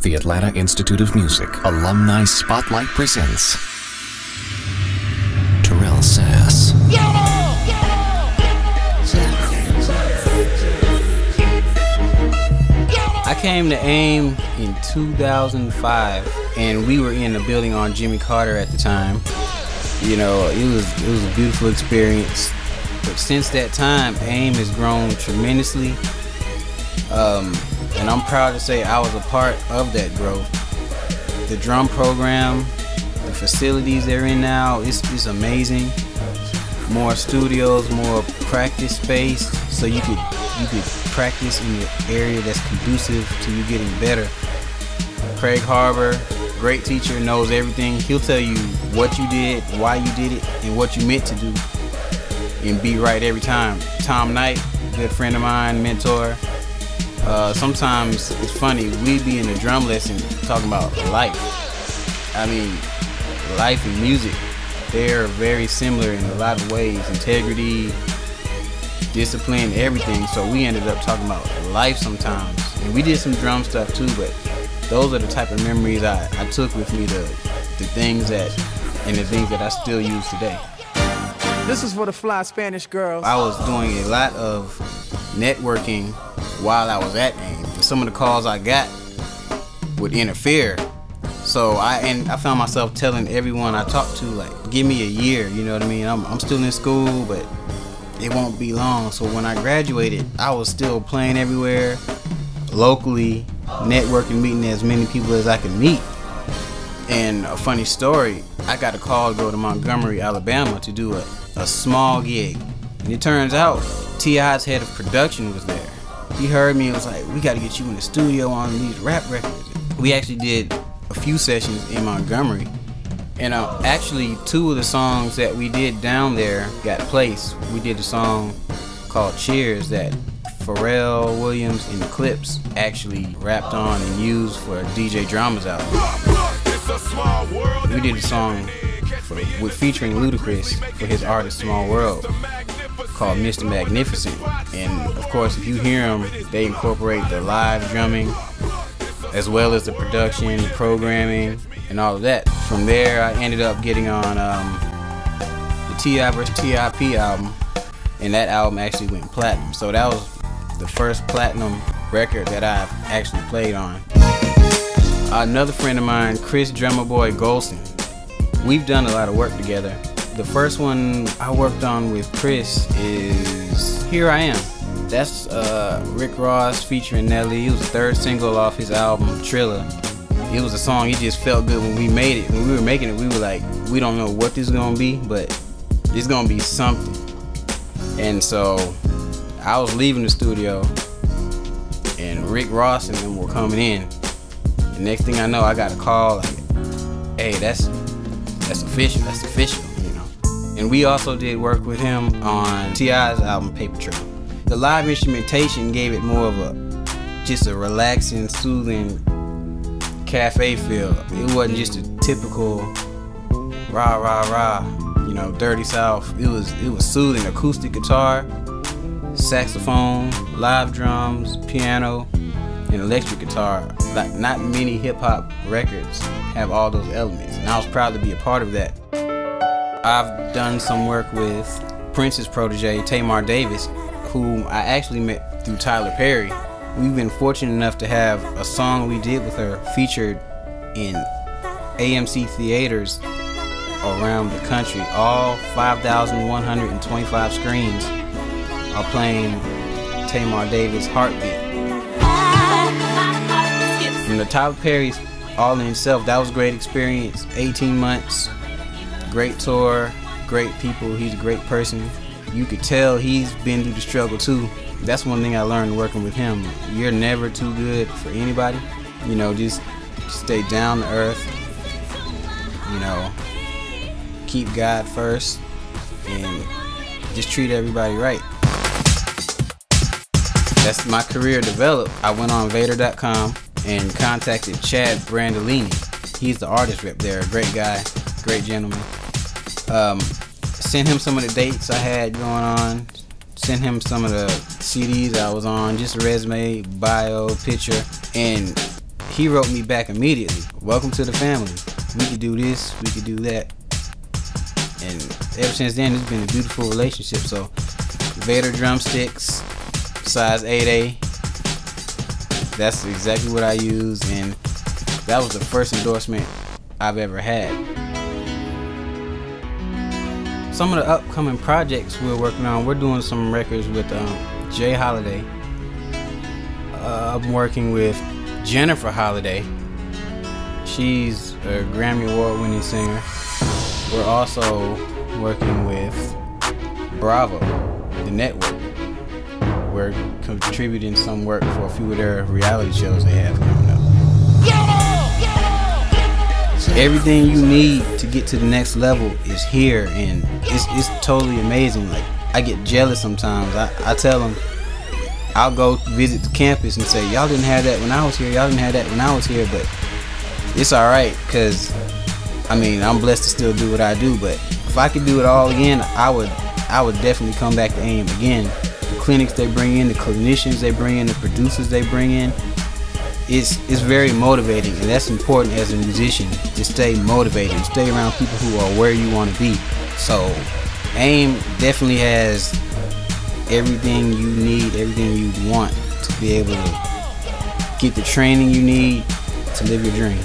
The Atlanta Institute of Music Alumni Spotlight presents Terrell Sass. I came to AIM in 2005, and we were in a building on Jimmy Carter at the time. You know, it was a beautiful experience. But since that time, AIM has grown tremendously. And I'm proud to say I was a part of that growth. The drum program, the facilities they're in now, it's amazing. More studios, more practice space, so you could practice in the area that's conducive to you getting better. Craig Harbor, great teacher, knows everything. He'll tell you what you did, why you did it, and what you meant to do, and be right every time. Tom Knight, good friend of mine, mentor. Sometimes it's funny, we'd be in a drum lesson talking about life. I mean, life and music, they're very similar in a lot of ways. Integrity, discipline, everything. So we ended up talking about life sometimes. And we did some drum stuff too, but those are the type of memories I took with me, the things that I still use today. This is for the fly Spanish girls. I was doing a lot of networking while I was at AIM. Some of the calls I got would interfere. So I found myself telling everyone I talked to, like, give me a year, you know what I mean? I'm still in school, but it won't be long. So when I graduated, I was still playing everywhere, locally, networking, meeting as many people as I could meet. And a funny story, I got a call to go to Montgomery, Alabama to do a small gig. And it turns out T.I.'s head of production was there. He heard me and was like, we got to get you in the studio on these rap records. We actually did a few sessions in Montgomery. And actually, two of the songs that we did down there got placed. We did a song called Cheers that Pharrell Williams and the Clips actually rapped on and used for DJ Drama's album. We did a song featuring Ludacris for his artist Small World called Mr. Magnificent. And of course, if you hear them, they incorporate the live drumming as well as the production, programming, and all of that. From there, I ended up getting on the T.I. vs. T.I.P. album, and that album actually went platinum. So that was the first platinum record that I've actually played on. Another friend of mine, Drummaboi Gholson, we've done a lot of work together. The first one I worked on with Chris is Here I Am. That's Rick Ross featuring Nelly. It was the third single off his album, Trilla. It was a song, it just felt good when we made it. When we were making it, we were like, we don't know what this is gonna be, but it's gonna be something. And so I was leaving the studio, and Rick Ross and them were coming in. The next thing I know, I got a call like, hey, that's official, you know. And we also did work with him on T.I.'s album, Paper Trail. The live instrumentation gave it more of just a relaxing, soothing cafe feel. It wasn't just a typical rah rah rah, you know, dirty south. It was soothing. Acoustic guitar, saxophone, live drums, piano, and electric guitar. Like, not many hip hop records have all those elements, and I was proud to be a part of that. I've done some work with Prince's protege, Tamar Davis, whom I actually met through Tyler Perry. We've been fortunate enough to have a song we did with her featured in AMC theaters around the country. All 5,125 screens are playing Tamar Davis' Heartbeat. From the Tyler Perry's all in itself, that was a great experience. 18 months, great tour, great people. He's a great person. You could tell he's been through the struggle too. That's one thing I learned working with him. You're never too good for anybody. You know, just stay down to earth. You know, keep God first, and just treat everybody right. That's my career developed. I went on Vader.com and contacted Chad Brandolini. He's the artist rep there, a great guy, great gentleman. Sent him some of the dates I had going on, sent him some of the CDs I was on, just a resume, bio, picture, and he wrote me back immediately. Welcome to the family. We could do this, we could do that. And ever since then, it's been a beautiful relationship. So, Vader drumsticks, size 8A. That's exactly what I use, and that was the first endorsement I've ever had. Some of the upcoming projects we're working on, we're doing some records with Jay Holiday. I'm working with Jennifer Holiday. She's a Grammy Award-winning singer. We're also working with Bravo, the network. We're contributing some work for a few of their reality shows they have coming up. Everything you need to get to the next level is here, and it's totally amazing. Like, I get jealous sometimes. I tell them, I'll go visit the campus and say, y'all didn't have that when I was here, y'all didn't have that when I was here, but it's alright, because I mean, I'm blessed to still do what I do, but if I could do it all again, I would definitely come back to AIM again. The clinics they bring in, the clinicians they bring in, the producers they bring in, it's very motivating, and that's important as a musician, to stay motivated, stay around people who are where you want to be. So AIM definitely has everything you need, everything you want to be able to get the training you need to live your dream.